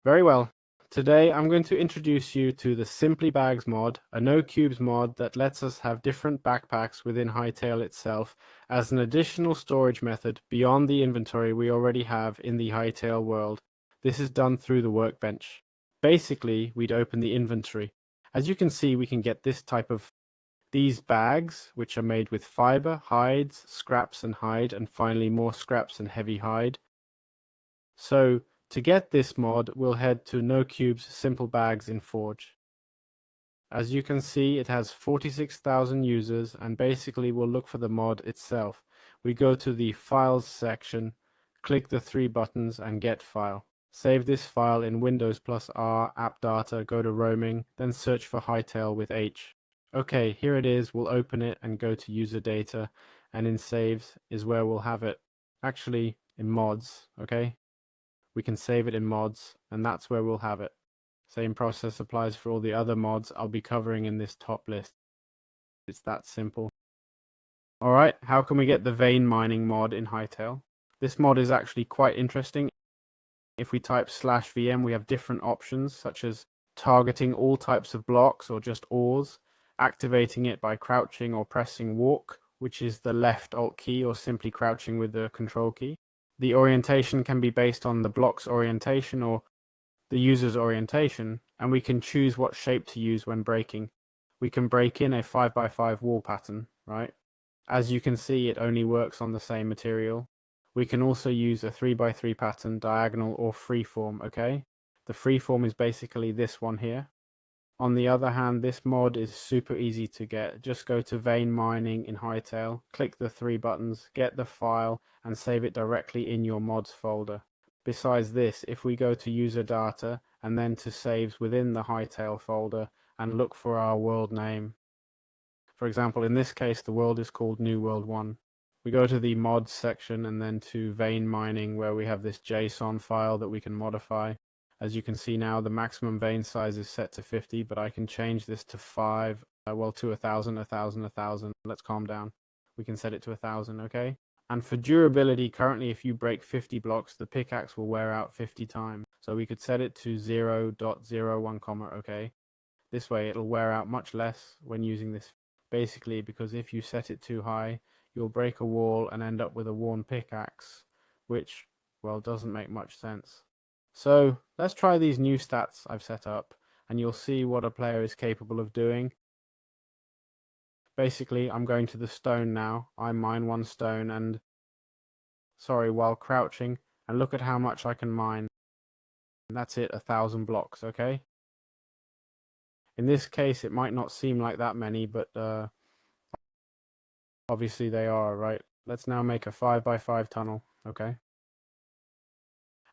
Very well. Today I'm going to introduce you to the Simply Bags mod, a no cubes mod that lets us have different backpacks within HYTALE itself as an additional storage method beyond the inventory we already have in the HYTALE world. This is done through the workbench. Basically, we'd open the inventory. As you can see, we can get these bags, which are made with fiber, hides, scraps and hide, and finally more scraps and heavy hide. So to get this mod, we'll head to NoCube's Simple Bags in Forge. As you can see, it has 46,000 users, and basically we'll look for the mod itself. We go to the Files section, click the three buttons and Get File. Save this file in Windows plus R, App Data, go to Roaming, then search for HYTALE with H. Okay, here it is. We'll open it and go to User Data, and in Saves is where we'll have it. Actually, in Mods, okay? We can save it in mods, and that's where we'll have it. Same process applies for all the other mods I'll be covering in this top list. It's that simple. Alright, how can we get the VeinMining mod in HYTALE? This mod is actually quite interesting. If we type /VM, we have different options, such as targeting all types of blocks or just ores, activating it by crouching or pressing walk, which is the left alt key, or simply crouching with the control key. The orientation can be based on the block's orientation or the user's orientation, and we can choose what shape to use when breaking. We can break in a 5x5 wall pattern, right? As you can see, it only works on the same material. We can also use a 3x3 pattern, diagonal or freeform, okay? The freeform is basically this one here. On the other hand, this mod is super easy to get. Just go to VeinMining in HYTALE, click the three buttons, get the file, and save it directly in your mods folder. Besides this, if we go to user data and then to saves within the HYTALE folder and look for our world name. For example, in this case, the world is called New World 1. We go to the mods section and then to VeinMining, where we have this JSON file that we can modify. As you can see now, the maximum vein size is set to 50, but I can change this to 5, to 1,000, 1,000, 1,000. Let's calm down. We can set it to 1,000, okay? And for durability, currently if you break 50 blocks, the pickaxe will wear out 50 times. So we could set it to 0.01, okay? This way it'll wear out much less when using this. Basically, because if you set it too high, you'll break a wall and end up with a worn pickaxe, which, well, doesn't make much sense. So let's try these new stats I've set up, and you'll see what a player is capable of doing. Basically, I'm going to the stone now. I mine 1 stone and, while crouching, and look at how much I can mine. And that's it, 1,000 blocks, okay? In this case, it might not seem like that many, but obviously they are, right? Let's now make a 5x5 tunnel, okay?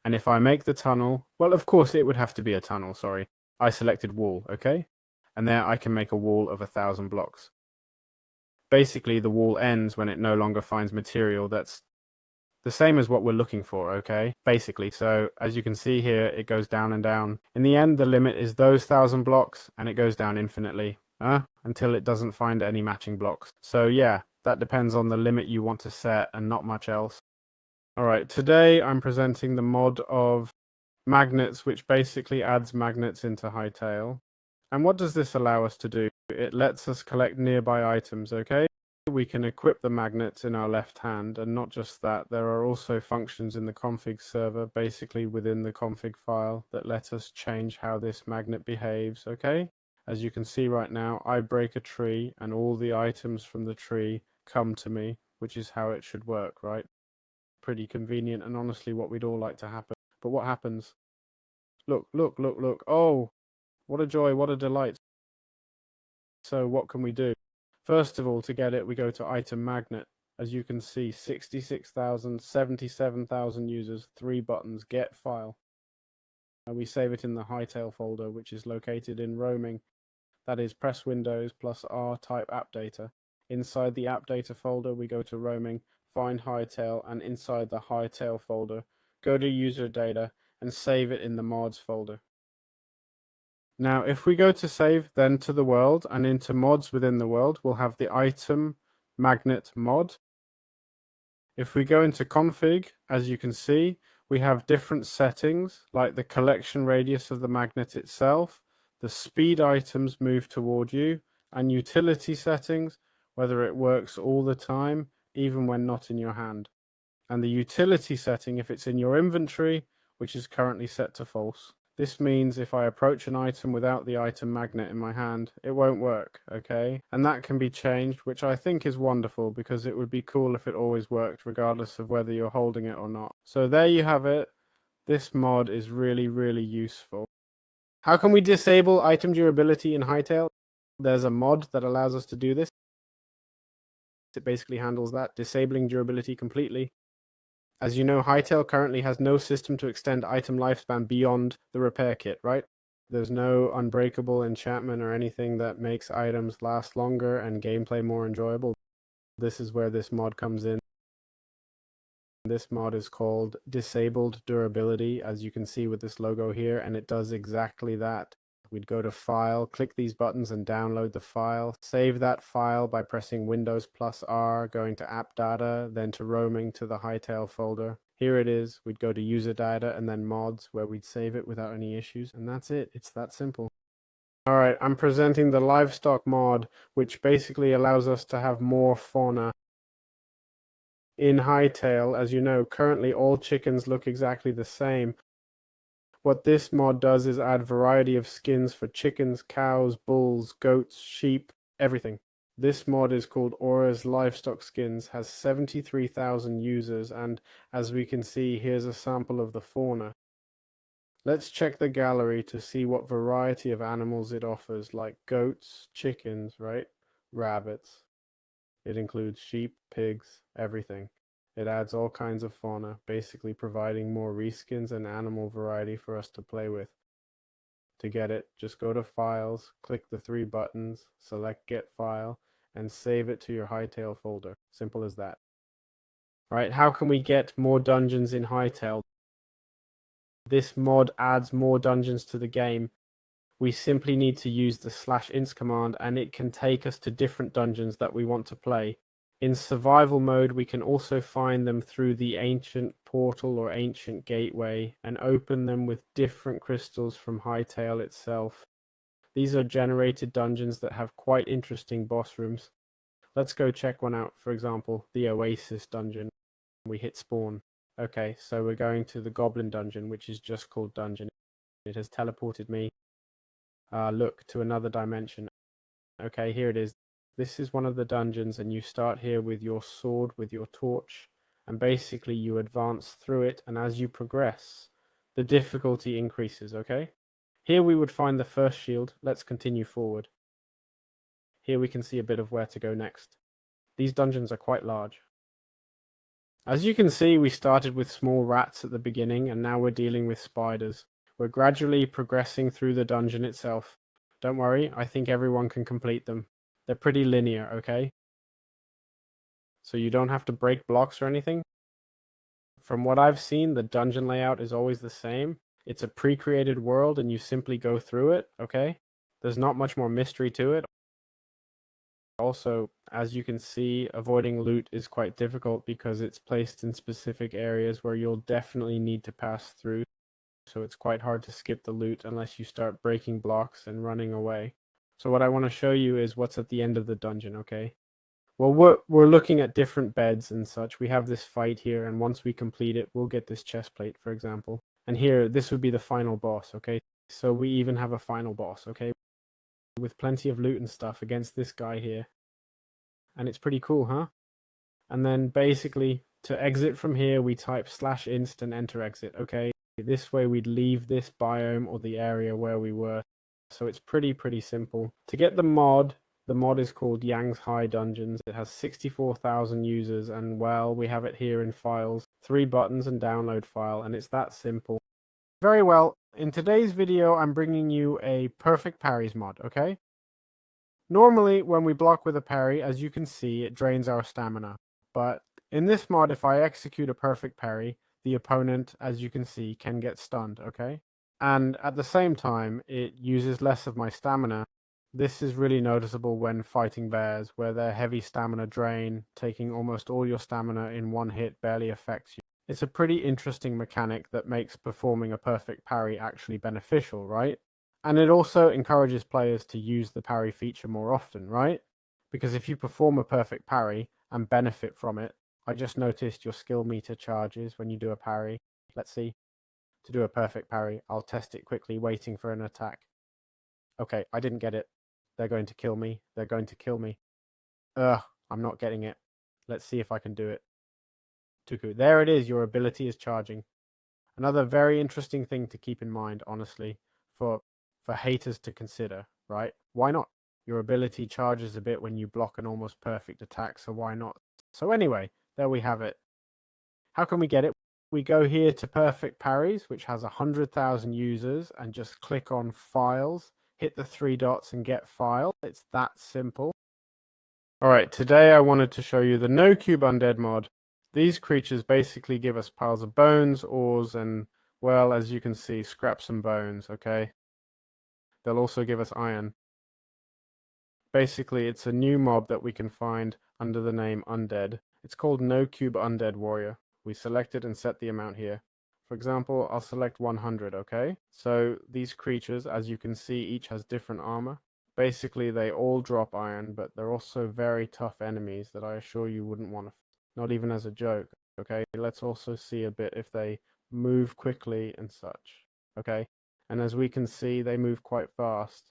And if I make the tunnel, well, of course it would have to be a tunnel, sorry. I selected wall, okay? And there I can make a wall of 1,000 blocks. Basically, the wall ends when it no longer finds material that's the same as what we're looking for, okay? Basically, so as you can see here, it goes down and down. In the end, the limit is those 1,000 blocks, and it goes down infinitely, until it doesn't find any matching blocks. So yeah, that depends on the limit you want to set and not much else. Alright, today I'm presenting the mod of magnets, which basically adds magnets into HYTALE. And what does this allow us to do? It lets us collect nearby items, okay? We can equip the magnets in our left hand, and not just that, there are also functions in the config server, basically within the config file, that let us change how this magnet behaves, okay? As you can see right now, I break a tree, and all the items from the tree come to me, which is how it should work, right? Pretty convenient, and honestly what we'd all like to happen. But what happens? Look, look, look, look. Oh, what a joy, what a delight. So what can we do? First of all, to get it, we go to item magnet. As you can see, 66,000, 77,000 users, 3 buttons, get file. And we save it in the HYTALE folder, which is located in roaming. That is, press Windows plus R, type app data. Inside the app data folder, we go to roaming, find HYTALE, and inside the HYTALE folder, go to user data and save it in the mods folder. Now, if we go to save, then to the world, and into mods within the world, we'll have the item magnet mod. If we go into config, as you can see, we have different settings, like the collection radius of the magnet itself, the speed items move toward you, and utility settings, whether it works all the time, even when not in your hand. And the utility setting if it's in your inventory, which is currently set to false. This means if I approach an item without the item magnet in my hand, it won't work, okay? And that can be changed, which I think is wonderful because it would be cool if it always worked, regardless of whether you're holding it or not. So there you have it. This mod is really, really useful. How can we disable item durability in Hytale? There's a mod that allows us to do this. It basically handles that, disabling durability completely. As you know, Hytale currently has no system to extend item lifespan beyond the repair kit, right? There's no unbreakable enchantment or anything that makes items last longer and gameplay more enjoyable. This is where this mod comes in. This mod is called Disabled Durability, as you can see with this logo here, and it does exactly that. We'd go to File, click these buttons and download the file. Save that file by pressing Windows plus R, going to App Data, then to Roaming to the Hytale folder. Here it is. We'd go to User Data and then Mods, where we'd save it without any issues. And that's it. It's that simple. Alright, I'm presenting the Livestock mod, which basically allows us to have more fauna. In Hytale, as you know, currently all chickens look exactly the same. What this mod does is add variety of skins for chickens, cows, bulls, goats, sheep, everything. This mod is called Aura's Livestock Skins, has 73,000 users, and as we can see, here's a sample of the fauna. Let's check the gallery to see what variety of animals it offers, like goats, chickens, right? Rabbits. It includes sheep, pigs, everything. It adds all kinds of fauna, basically providing more reskins and animal variety for us to play with. To get it, just go to Files, click the 3 buttons, select Get File, and save it to your Hytale folder. Simple as that. Alright, how can we get more dungeons in Hytale? This mod adds more dungeons to the game. We simply need to use the /inst command and it can take us to different dungeons that we want to play. In survival mode, we can also find them through the ancient portal or ancient gateway and open them with different crystals from Hytale itself. These are generated dungeons that have quite interesting boss rooms. Let's go check one out. For example, the Oasis dungeon. We hit spawn. Okay, so we're going to the Goblin dungeon, which is just called dungeon. It has teleported me, look, to another dimension. Okay, here it is. This is one of the dungeons and you start here with your sword, with your torch, and basically you advance through it, and as you progress, the difficulty increases, okay? Here we would find the first shield. Let's continue forward. Here we can see a bit of where to go next. These dungeons are quite large. As you can see, we started with small rats at the beginning and now we're dealing with spiders. We're gradually progressing through the dungeon itself. Don't worry, I think everyone can complete them. They're pretty linear, okay? So you don't have to break blocks or anything. From what I've seen, the dungeon layout is always the same. It's a pre-created world and you simply go through it, okay? There's not much more mystery to it. Also, as you can see, avoiding loot is quite difficult because it's placed in specific areas where you'll definitely need to pass through. So it's quite hard to skip the loot unless you start breaking blocks and running away. So what I want to show you is what's at the end of the dungeon, okay? Well, we're looking at different beds and such. We have this fight here, and once we complete it, we'll get this chest plate, for example. And here, this would be the final boss, okay? So we even have a final boss, okay? With plenty of loot and stuff against this guy here. And it's pretty cool, huh? And then basically, to exit from here, we type /inst and enter exit, okay? This way we'd leave this biome or the area where we were. So it's pretty simple. To get the mod is called Yang's HyDungeons. It has 64,000 users and well, we have it here in files. 3 buttons and download file, and it's that simple. Very well, in today's video I'm bringing you a perfect parries mod, okay? Normally when we block with a parry, as you can see, it drains our stamina. But in this mod, if I execute a perfect parry, the opponent, as you can see, can get stunned, okay? And at the same time, it uses less of my stamina. This is really noticeable when fighting bears, where their heavy stamina drain, taking almost all your stamina in one hit, barely affects you. It's a pretty interesting mechanic that makes performing a perfect parry actually beneficial, right? And it also encourages players to use the parry feature more often, right? Because if you perform a perfect parry and benefit from it, I just noticed your skill meter charges when you do a parry. Let's see. To do a perfect parry, I'll test it quickly, waiting for an attack. Okay, I didn't get it. They're going to kill me. They're going to kill me. Ugh, I'm not getting it. Let's see if I can do it. Tuku, there it is. Your ability is charging. Another very interesting thing to keep in mind, honestly, for haters to consider, right? Why not? Your ability charges a bit when you block an almost perfect attack, so why not? So anyway, there we have it. How can we get it? We go here to Perfect Parries, which has 100,000 users, and just click on Files, hit the 3 dots and get File. It's that simple. Alright, today I wanted to show you the No Cube Undead mod. These creatures basically give us piles of bones, ores, and, well, as you can see, scraps and bones, okay? They'll also give us iron. Basically, it's a new mob that we can find under the name Undead. It's called No Cube Undead Warrior. We select it and set the amount here. For example, I'll select 100, okay? So these creatures, as you can see, each has different armor. Basically, they all drop iron, but they're also very tough enemies that I assure you wouldn't want to, not even as a joke, okay? Let's also see a bit if they move quickly and such, okay? And as we can see, they move quite fast.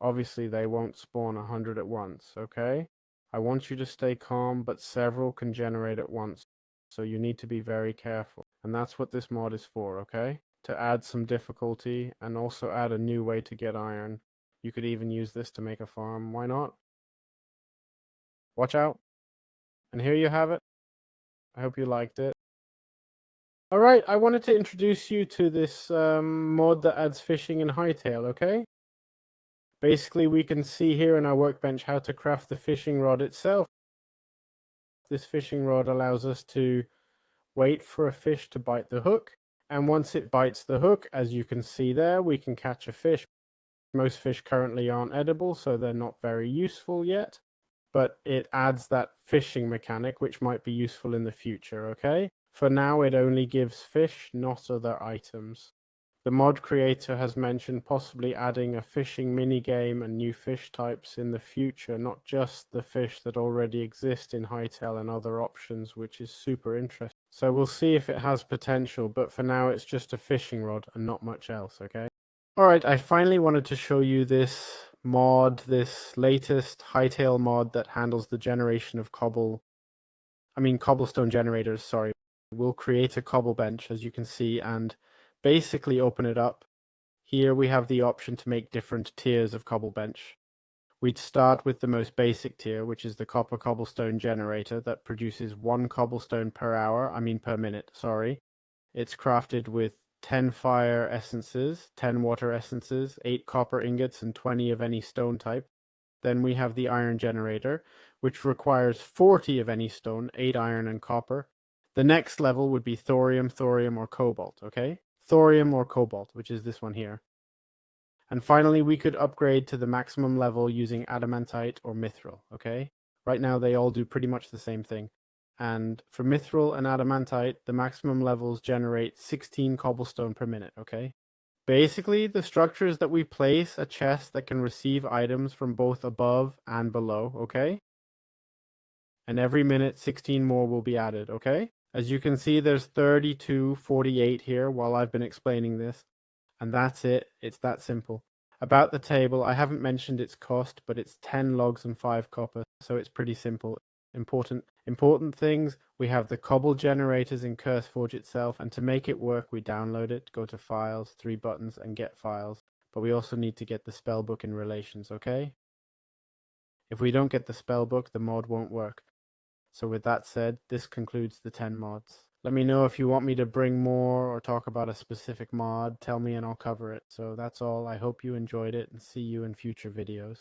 Obviously, they won't spawn 100 at once, okay? I want you to stay calm, but several can generate at once, so you need to be very careful. And that's what this mod is for, okay? To add some difficulty and also add a new way to get iron. You could even use this to make a farm, why not? Watch out. And here you have it. I hope you liked it. Alright, I wanted to introduce you to this mod that adds fishing in Hytale, okay? Basically, we can see here in our workbench how to craft the fishing rod itself. This fishing rod allows us to wait for a fish to bite the hook, and once it bites the hook, as you can see there, we can catch a fish. Most fish currently aren't edible, so they're not very useful yet, but it adds that fishing mechanic, which might be useful in the future, okay? For now, it only gives fish, not other items. The mod creator has mentioned possibly adding a fishing minigame and new fish types in the future, not just the fish that already exist in Hytale and other options, which is super interesting. So we'll see if it has potential, but for now it's just a fishing rod and not much else, okay? Alright, I finally wanted to show you this mod, this latest Hytale mod that handles the generation of cobblestone generators, sorry. We'll create a cobble bench, as you can see, and basically open it up. Here we have the option to make different tiers of cobble bench. We'd start with the most basic tier, which is the copper cobblestone generator that produces 1 cobblestone per minute, sorry. It's crafted with 10 fire essences, 10 water essences, 8 copper ingots, and 20 of any stone type. Then we have the iron generator, which requires 40 of any stone, 8 iron and copper. The next level would be thorium, or cobalt, okay? Thorium or cobalt, which is this one here. And finally, we could upgrade to the maximum level using adamantite or mithril, okay? Right now, they all do pretty much the same thing. And for mithril and adamantite, the maximum levels generate 16 cobblestone per minute, okay? Basically, the structure is that we place a chest that can receive items from both above and below, okay? And every minute, 16 more will be added, okay? As you can see, there's 32, 48 here while I've been explaining this. And that's it. It's that simple. About the table, I haven't mentioned its cost, but it's 10 logs and 5 copper, so it's pretty simple. Important things, we have the cobble generators in CurseForge itself, and to make it work, we download it, go to Files, 3 buttons, and Get Files. But we also need to get the spellbook in Relations, okay? If we don't get the spellbook, the mod won't work. So with that said, this concludes the 10 mods. Let me know if you want me to bring more or talk about a specific mod. Tell me and I'll cover it. So that's all. I hope you enjoyed it and see you in future videos.